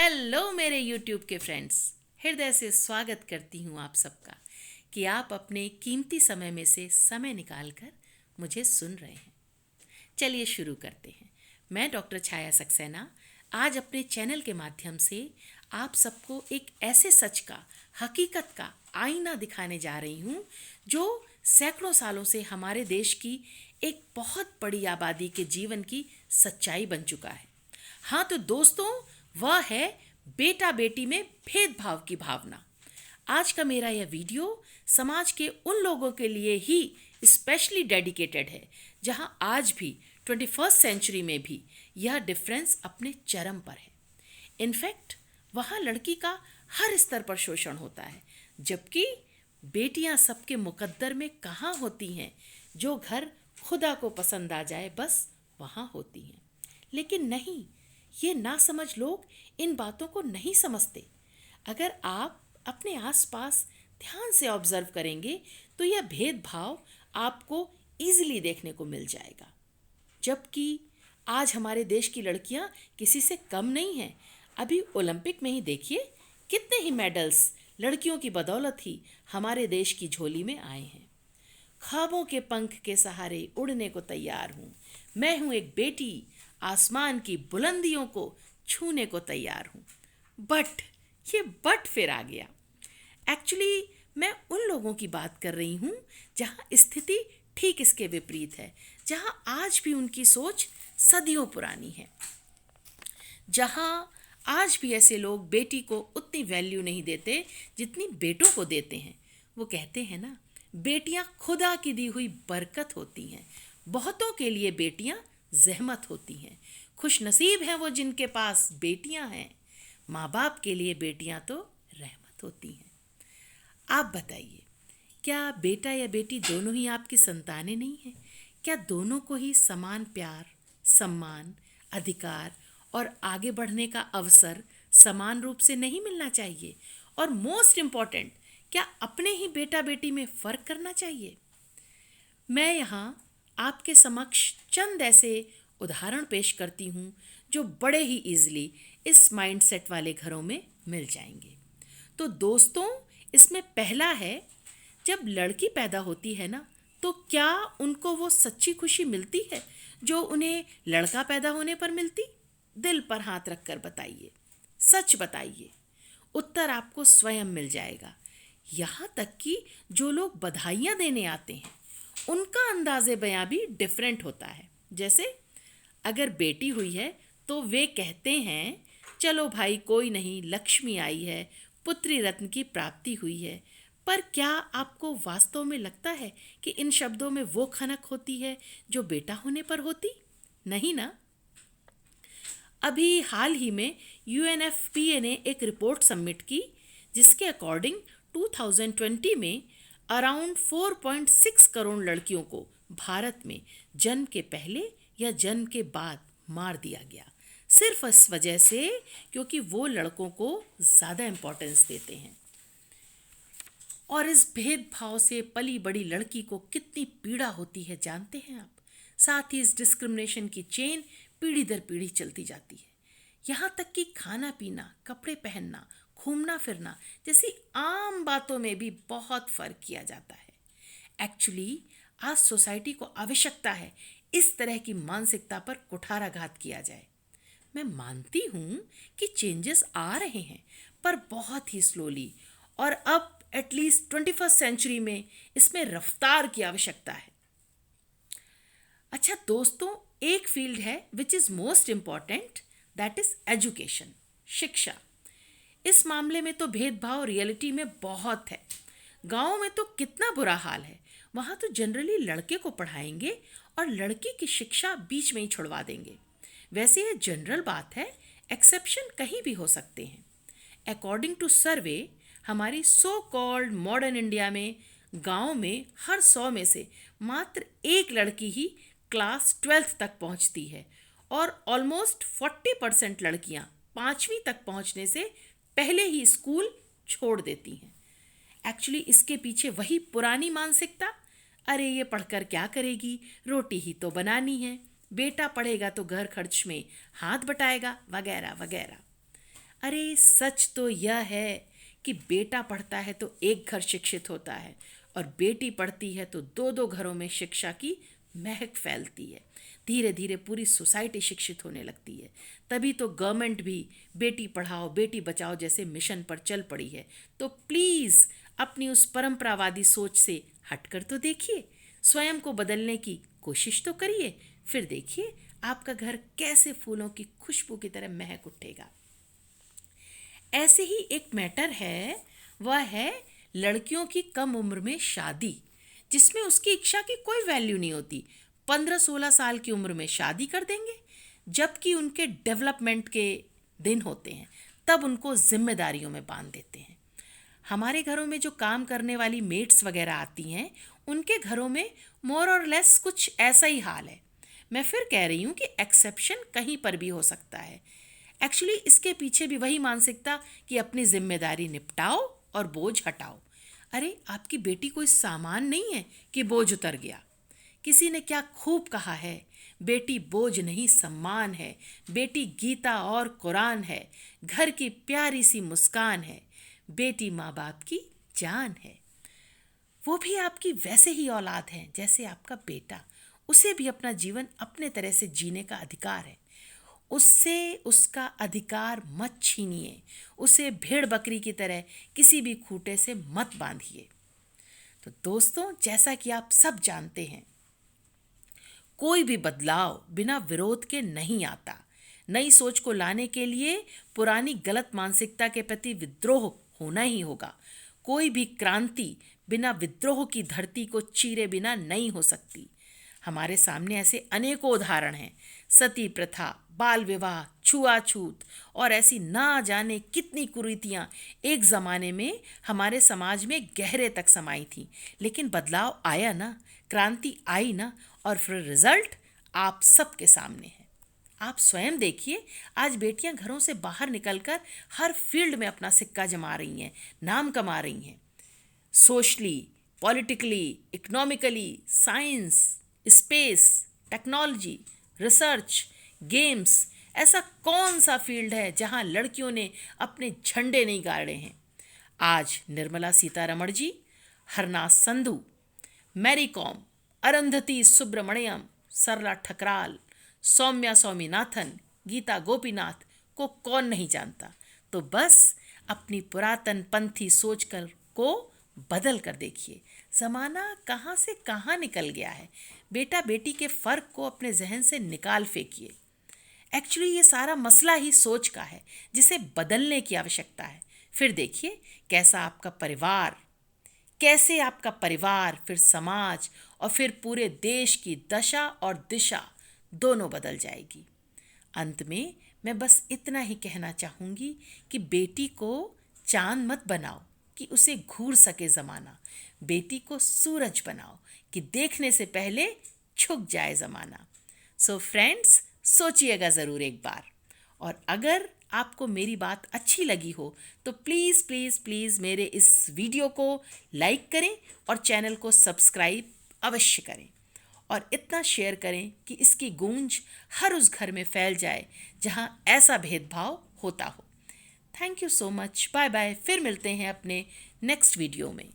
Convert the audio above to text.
Hello मेरे YouTube के friends, हृदय से स्वागत करती हूँ आप सबका कि आप अपने कीमती समय में से समय निकालकर मुझे सुन रहे हैं। चलिए शुरू करते हैं। मैं डॉक्टर छाया सक्सेना आज अपने चैनल के माध्यम से आप सबको एक ऐसे सच का, हकीकत का आईना दिखाने जा रही हूँ जो सैकड़ों सालों से हमारे देश की एक बहुत बड़ी आबादी के जीवन की सच्चाई बन चुका है। हाँ तो दोस्तों, वह है बेटा बेटी में भेदभाव की भावना। आज का मेरा यह वीडियो समाज के उन लोगों के लिए ही स्पेशली डेडिकेटेड है जहां आज भी 21st सेंचुरी में भी यह डिफरेंस अपने चरम पर है। इनफैक्ट वहां लड़की का हर स्तर पर शोषण होता है, जबकि बेटियां सबके मुकद्दर में कहाँ होती हैं। जो घर खुदा को पसंद आ जाए बस वहाँ होती हैं। लेकिन नहीं, ये नासमझ लोग इन बातों को नहीं समझते। अगर आप अपने आसपास ध्यान से ऑब्जर्व करेंगे तो यह भेदभाव आपको इजीली देखने को मिल जाएगा। जबकि आज हमारे देश की लड़कियां किसी से कम नहीं हैं। अभी ओलंपिक में ही देखिए, कितने ही मेडल्स लड़कियों की बदौलत ही हमारे देश की झोली में आए हैं। ख्वाबों के पंख के सहारे उड़ने को तैयार हूँ। मैं हूँ एक बेटी, आसमान की बुलंदियों को छूने को तैयार हूँ। बट ये बट फिर आ गया। एक्चुअली मैं उन लोगों की बात कर रही हूँ जहाँ स्थिति ठीक इसके विपरीत है, जहाँ आज भी उनकी सोच सदियों पुरानी है, जहाँ आज भी ऐसे लोग बेटी को उतनी वैल्यू नहीं देते जितनी बेटों को देते हैं। वो कहते हैं ना, बेटियां खुदा की दी हुई बरकत होती हैं। बहुतों के लिए बेटियां जहमत होती हैं। खुश नसीब हैं वो जिनके पास बेटियां हैं। माँ बाप के लिए बेटियां तो रहमत होती हैं। आप बताइए, क्या बेटा या बेटी दोनों ही आपकी संतानें नहीं हैं? क्या दोनों को ही समान प्यार, सम्मान, अधिकार और आगे बढ़ने का अवसर समान रूप से नहीं मिलना चाहिए? और मोस्ट इम्पॉर्टेंट, क्या अपने ही बेटा बेटी में फ़र्क करना चाहिए? मैं यहाँ आपके समक्ष चंद ऐसे उदाहरण पेश करती हूँ जो बड़े ही इजीली इस माइंडसेट वाले घरों में मिल जाएंगे। तो दोस्तों, इसमें पहला है, जब लड़की पैदा होती है ना, तो क्या उनको वो सच्ची खुशी मिलती है जो उन्हें लड़का पैदा होने पर मिलती? दिल पर हाथ रखकर बताइए, सच बताइए। उत्तर आपको स्वयं मिल जाएगा। यहाँ तक कि जो लोग बधाइयाँ देने आते हैं उनका अंदाज़े बयां भी डिफरेंट होता है। जैसे अगर बेटी हुई है तो वे कहते हैं, चलो भाई कोई नहीं, लक्ष्मी आई है, पुत्री रत्न की प्राप्ति हुई है। पर क्या आपको वास्तव में लगता है कि इन शब्दों में वो खनक होती है जो बेटा होने पर होती? नहीं ना। अभी हाल ही में UNFPA ने एक रिपोर्ट सबमिट की जिसके अकॉर्डिंग 2020 में अराउंड 4.6 करोड़ लड़कियों को भारत में जन्म के पहले या जन्म के बाद मार दिया गया, सिर्फ इस वजह से क्योंकि वो लड़कों को ज़्यादा इम्पोर्टेंस देते हैं। और इस भेदभाव से पली बड़ी लड़की को कितनी पीड़ा होती है जानते हैं आप? साथ ही इस डिस्क्रिमिनेशन की चेन पीढ़ी दर पीढ़ी चलती जाती है। यहाँ तक कि खाना पीना, कपड़े पहनना, घूमना फिरना जैसी आम बातों में भी बहुत फ़र्क किया जाता है। एक्चुअली आज सोसाइटी को आवश्यकता है इस तरह की मानसिकता पर कुठाराघात किया जाए। मैं मानती हूँ कि चेंजेस आ रहे हैं, पर बहुत ही स्लोली, और अब एटलीस्ट 21st सेंचुरी में इसमें रफ्तार की आवश्यकता है। अच्छा दोस्तों, एक फील्ड है which is most important, that is education, शिक्षा। इस मामले में तो भेदभाव रियलिटी में बहुत है। गाँव में तो कितना बुरा हाल है। वहाँ तो जनरली लड़के को पढ़ाएंगे और लड़की की शिक्षा बीच में ही छुड़वा देंगे। वैसे ये जनरल बात है, एक्सेप्शन कहीं भी हो सकते हैं। अकॉर्डिंग टू सर्वे, हमारी सो कॉल्ड मॉडर्न इंडिया में गाँव में हर 100 में से मात्र एक लड़की ही क्लास 12th तक पहुँचती है और ऑलमोस्ट 40% लड़कियाँ 5वीं तक पहुँचने से पहले ही स्कूल छोड़ देती हैं। एक्चुअली इसके पीछे वही पुरानी मानसिकता, अरे ये पढ़कर क्या करेगी, रोटी ही तो बनानी है, बेटा पढ़ेगा तो घर खर्च में हाथ बटाएगा, वगैरह वगैरह। अरे सच तो यह है कि बेटा पढ़ता है तो एक घर शिक्षित होता है और बेटी पढ़ती है तो दो दो घरों में शिक्षा की महक फैलती है। धीरे धीरे पूरी सोसाइटी शिक्षित होने लगती है। तभी तो गवर्नमेंट भी बेटी पढ़ाओ बेटी बचाओ जैसे मिशन पर चल पड़ी है। तो प्लीज़ अपनी उस परंपरावादी सोच से हटकर तो देखिए, स्वयं को बदलने की कोशिश तो करिए, फिर देखिए आपका घर कैसे फूलों की खुशबू की तरह महक उठेगा। ऐसे ही एक मैटर है, वह है लड़कियों की कम उम्र में शादी, जिसमें उसकी इच्छा की कोई वैल्यू नहीं होती। 15-16 साल की उम्र में शादी कर देंगे, जबकि उनके डेवलपमेंट के दिन होते हैं, तब उनको जिम्मेदारियों में बांध देते हैं। हमारे घरों में जो काम करने वाली मेड्स वगैरह आती हैं, उनके घरों में मोर और लेस कुछ ऐसा ही हाल है। मैं फिर कह रही हूँ कि एक्सेप्शन कहीं पर भी हो सकता है। एक्चुअली इसके पीछे भी वही मानसिकता कि अपनी जिम्मेदारी निपटाओ और बोझ हटाओ। अरे आपकी बेटी कोई सामान नहीं है कि बोझ उतर गया। किसी ने क्या खूब कहा है, बेटी बोझ नहीं सम्मान है, बेटी गीता और कुरान है, घर की प्यारी सी मुस्कान है, बेटी माँ बाप की जान है। वो भी आपकी वैसे ही औलाद है जैसे आपका बेटा। उसे भी अपना जीवन अपने तरह से जीने का अधिकार है। उससे उसका अधिकार मत छीनिए। उसे भेड़ बकरी की तरह किसी भी खूंटे से मत बांधिए। तो दोस्तों, जैसा कि आप सब जानते हैं, कोई भी बदलाव बिना विरोध के नहीं आता। नई सोच को लाने के लिए पुरानी गलत मानसिकता के प्रति विद्रोह होना ही होगा। कोई भी क्रांति बिना विद्रोह की धरती को चीरे बिना नहीं हो सकती। हमारे सामने ऐसे अनेकों उदाहरण हैं। सती प्रथा, बाल विवाह, छुआछूत और ऐसी ना जाने कितनी कुरीतियां एक ज़माने में हमारे समाज में गहरे तक समाई थी। लेकिन बदलाव आया ना, क्रांति आई ना, और फिर रिजल्ट आप सबके सामने है। आप स्वयं देखिए, आज बेटियां घरों से बाहर निकलकर हर फील्ड में अपना सिक्का जमा रही हैं, नाम कमा रही हैं। Socially, politically, economically, science, space, technology, research, games, ऐसा कौन सा फील्ड है जहां लड़कियों ने अपने झंडे नहीं गाड़े हैं। आज निर्मला सीतारमण जी, हरनाथ संधू, मैरी कॉम, अरुंधति सुब्रमण्यम, सरला ठकराल, सौम्या स्वामीनाथन, गीता गोपीनाथ को कौन नहीं जानता। तो बस अपनी पुरातन पंथी सोचकर को बदल कर देखिए। ज़माना कहाँ से कहाँ निकल गया है। बेटा बेटी के फ़र्क को अपने जहन से निकाल फेंकिए। एक्चुअली ये सारा मसला ही सोच का है, जिसे बदलने की आवश्यकता है। फिर देखिए कैसे आपका परिवार, फिर समाज और फिर पूरे देश की दशा और दिशा दोनों बदल जाएगी। अंत में मैं बस इतना ही कहना चाहूँगी कि बेटी को चांद मत बनाओ कि उसे घूर सके ज़माना। बेटी को सूरज बनाओ कि देखने से पहले झुक जाए ज़माना। सो फ्रेंड्स, सोचिएगा ज़रूर एक बार। और अगर आपको मेरी बात अच्छी लगी हो तो प्लीज़ प्लीज़ प्लीज़ मेरे इस वीडियो को लाइक करें और चैनल को सब्सक्राइब अवश्य करें और इतना शेयर करें कि इसकी गूंज हर उस घर में फैल जाए जहां ऐसा भेदभाव होता हो। Thank you so much. Bye bye. फिर मिलते हैं अपने नेक्स्ट वीडियो में।